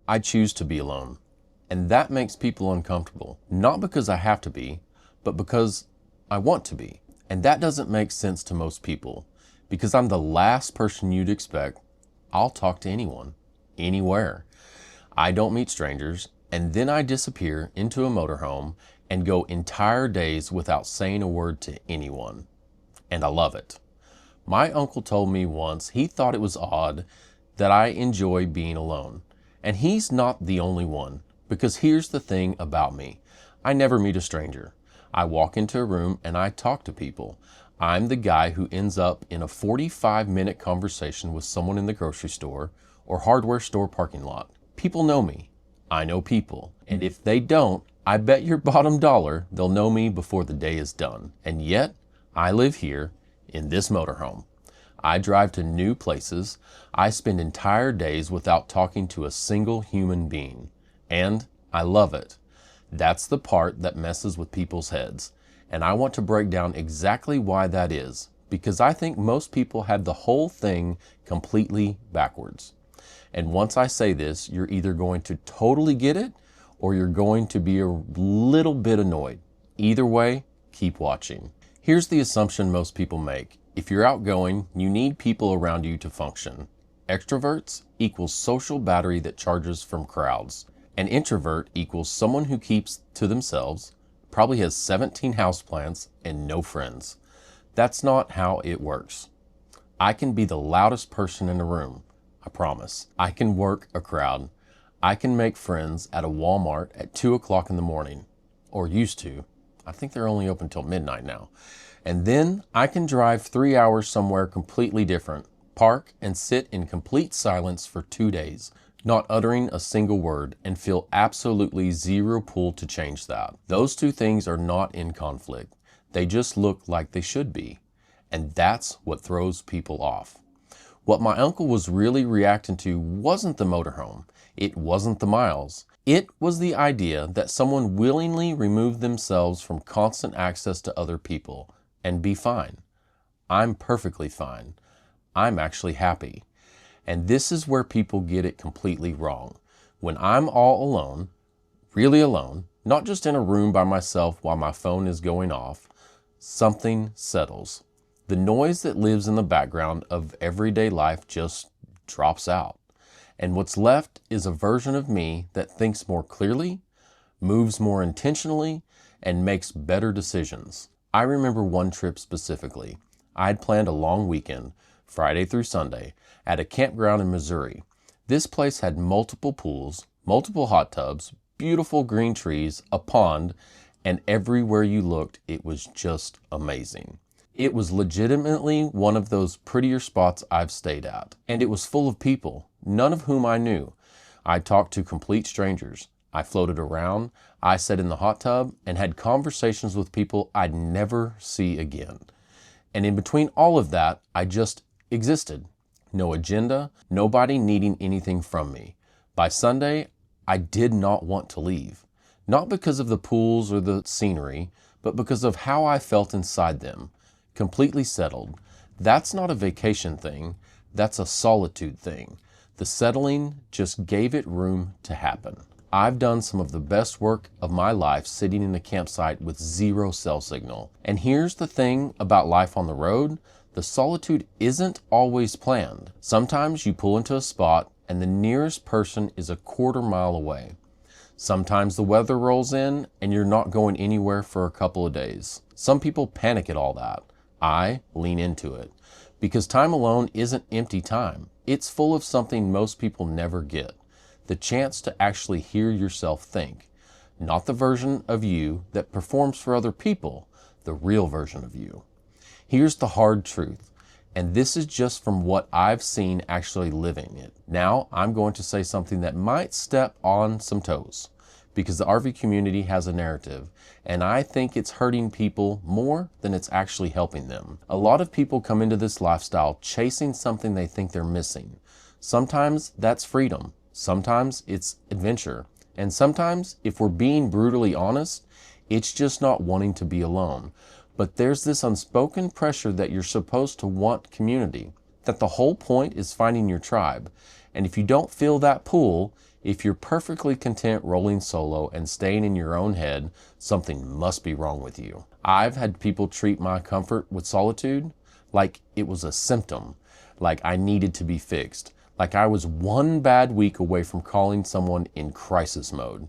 I choose to be alone. And that makes people uncomfortable. Not because I have to be, but because I want to be. And that doesn't make sense to most people. Because I'm the last person you'd expect. I'll talk to anyone, anywhere. I don't meet strangers, and then I disappear into a motorhome and go entire days without saying a word to anyone. And I love it. My uncle told me once he thought it was odd that I enjoy being alone. And he's not the only one, because here's the thing about me. I never meet a stranger. I walk into a room and I talk to people. I'm the guy who ends up in a 45-minute conversation with someone in the grocery store or hardware store parking lot. People know me. I know people. And if they don't, I bet your bottom dollar they'll know me before the day is done. And yet, I live here in this motorhome. I drive to new places. I spend entire days without talking to a single human being. And I love it. That's the part that messes with people's heads. And I want to break down exactly why that is, because I think most people have the whole thing completely backwards. And once I say this, you're either going to totally get it or you're going to be a little bit annoyed. Either way, keep watching. Here's the assumption most people make. If you're outgoing, you need people around you to function. Extroverts equals social battery that charges from crowds. An introvert equals someone who keeps to themselves, probably has 17 houseplants and no friends. That's not how it works. I can be the loudest person in the room, I promise. I can work a crowd. I can make friends at a Walmart at 2 o'clock in the morning, or used to. I think they're only open till midnight now. And then I can drive 3 hours somewhere completely different, park and sit in complete silence for 2 days, not uttering a single word, and feel absolutely zero pull to change that. Those two things are not in conflict. They just look like they should be. And that's what throws people off. What my uncle was really reacting to wasn't the motorhome. It wasn't the miles. It was the idea that someone willingly removed themselves from constant access to other people and be fine. I'm perfectly fine. I'm actually happy. And this is where people get it completely wrong. When I'm all alone, really alone, not just in a room by myself while my phone is going off, something settles. The noise that lives in the background of everyday life just drops out. And what's left is a version of me that thinks more clearly, moves more intentionally, and makes better decisions. I remember one trip specifically. I had planned a long weekend, Friday through Sunday, at a campground in Missouri. This place had multiple pools, multiple hot tubs, beautiful green trees, a pond, and everywhere you looked, it was just amazing. It was legitimately one of those prettier spots I've stayed at. And it was full of people, none of whom I knew. I talked to complete strangers. I floated around, I sat in the hot tub, and had conversations with people I'd never see again. And in between all of that, I just existed. No agenda, nobody needing anything from me. By Sunday, I did not want to leave. Not because of the pools or the scenery, but because of how I felt inside them. Completely settled. That's not a vacation thing, that's a solitude thing. The settling just gave it room to happen. I've done some of the best work of my life sitting in a campsite with zero cell signal. And here's the thing about life on the road, the solitude isn't always planned. Sometimes you pull into a spot and the nearest person is a quarter mile away. Sometimes the weather rolls in and you're not going anywhere for a couple of days. Some people panic at all that. I lean into it. Because time alone isn't empty time. It's full of something most people never get. The chance to actually hear yourself think. Not the version of you that performs for other people, the real version of you. Here's the hard truth, and this is just from what I've seen actually living it. Now I'm going to say something that might step on some toes, because the RV community has a narrative, and I think it's hurting people more than it's actually helping them. A lot of people come into this lifestyle chasing something they think they're missing. Sometimes that's freedom. Sometimes it's adventure. And sometimes, if we're being brutally honest, it's just not wanting to be alone. But there's this unspoken pressure that you're supposed to want community, that the whole point is finding your tribe. And if you don't feel that pull, If you're perfectly content rolling solo and staying in your own head, something must be wrong with you. I've had people treat my comfort with solitude like it was a symptom, like I needed to be fixed, like I was one bad week away from calling someone in crisis mode.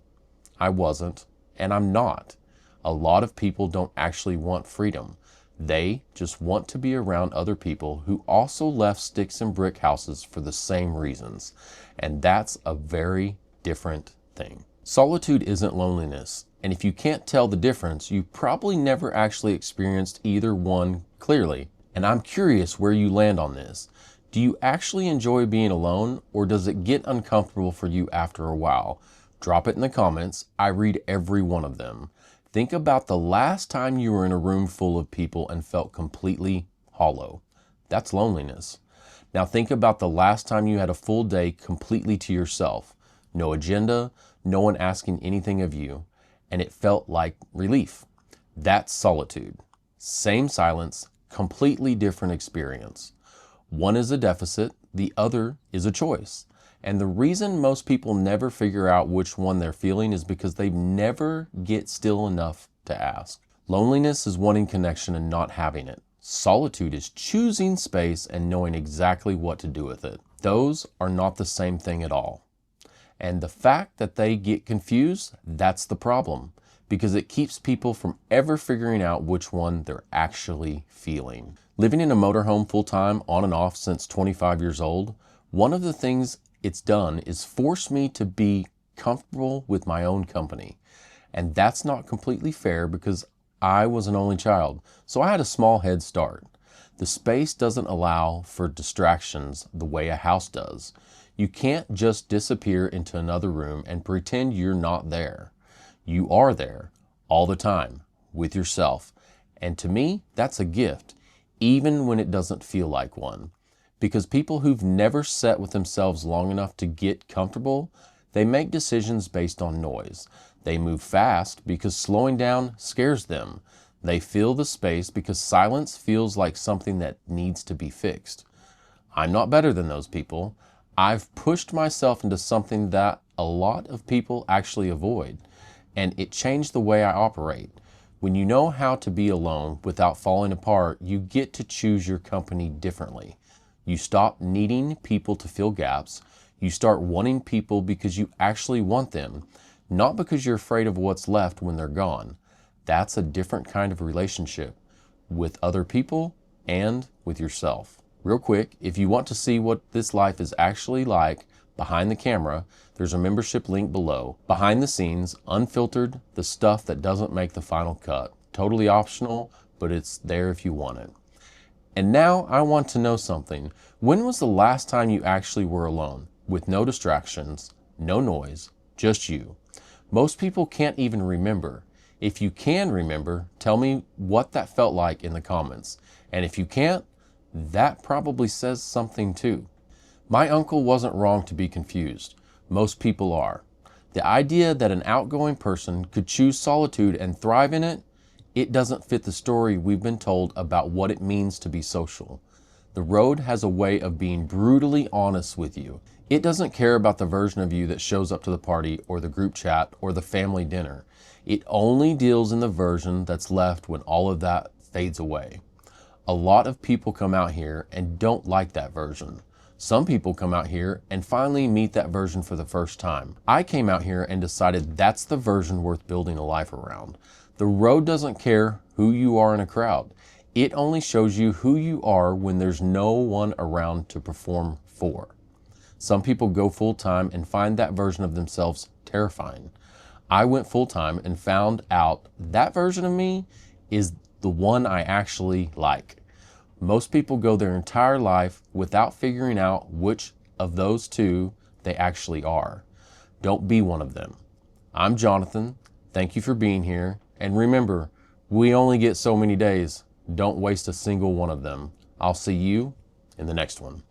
I wasn't, and I'm not. A lot of people don't actually want freedom. They just want to be around other people who also left sticks and brick houses for the same reasons. And that's a very different thing. Solitude isn't loneliness. And if you can't tell the difference, you probably never actually experienced either one clearly. And I'm curious where you land on this. Do you actually enjoy being alone, or does it get uncomfortable for you after a while? Drop it in the comments. I read every one of them. Think about the last time you were in a room full of people and felt completely hollow. That's loneliness. Now think about the last time you had a full day completely to yourself. No agenda, no one asking anything of you, and it felt like relief. That's solitude. Same silence, completely different experience. One is a deficit, the other is a choice. And the reason most people never figure out which one they're feeling is because they never get still enough to ask. Loneliness is wanting connection and not having it. Solitude is choosing space and knowing exactly what to do with it. Those are not the same thing at all. And the fact that they get confused, that's the problem, because it keeps people from ever figuring out which one they're actually feeling. Living in a motorhome full-time, on and off since 25 years old, one of the things it's done is force me to be comfortable with my own company. And that's not completely fair because I was an only child, so I had a small head start. The space doesn't allow for distractions the way a house does. You can't just disappear into another room and pretend you're not there. You are there all the time with yourself. And to me, that's a gift, even when it doesn't feel like one. Because people who've never sat with themselves long enough to get comfortable, they make decisions based on noise. They move fast because slowing down scares them. They fill the space because silence feels like something that needs to be fixed. I'm not better than those people. I've pushed myself into something that a lot of people actually avoid, and it changed the way I operate. When you know how to be alone without falling apart, you get to choose your company differently. You stop needing people to fill gaps. You start wanting people because you actually want them, not because you're afraid of what's left when they're gone. That's a different kind of relationship with other people and with yourself. Real quick, if you want to see what this life is actually like behind the camera, there's a membership link below. Behind the scenes, unfiltered, the stuff that doesn't make the final cut. Totally optional, but it's there if you want it. And now I want to know something. When was the last time you actually were alone, with no distractions, no noise, just you? Most people can't even remember. If you can remember, tell me what that felt like in the comments. And if you can't, that probably says something too. My uncle wasn't wrong to be confused. Most people are. The idea that an outgoing person could choose solitude and thrive in it, it doesn't fit the story we've been told about what it means to be social. The road has a way of being brutally honest with you. It doesn't care about the version of you that shows up to the party or the group chat or the family dinner. It only deals in the version that's left when all of that fades away. A lot of people come out here and don't like that version. Some people come out here and finally meet that version for the first time. I came out here and decided that's the version worth building a life around. The road doesn't care who you are in a crowd. It only shows you who you are when there's no one around to perform for. Some people go full-time and find that version of themselves terrifying. I went full-time and found out that version of me is the one I actually like. Most people go their entire life without figuring out which of those two they actually are. Don't be one of them. I'm Jonathan. Thank you for being here. And remember, we only get so many days. Don't waste a single one of them. I'll see you in the next one.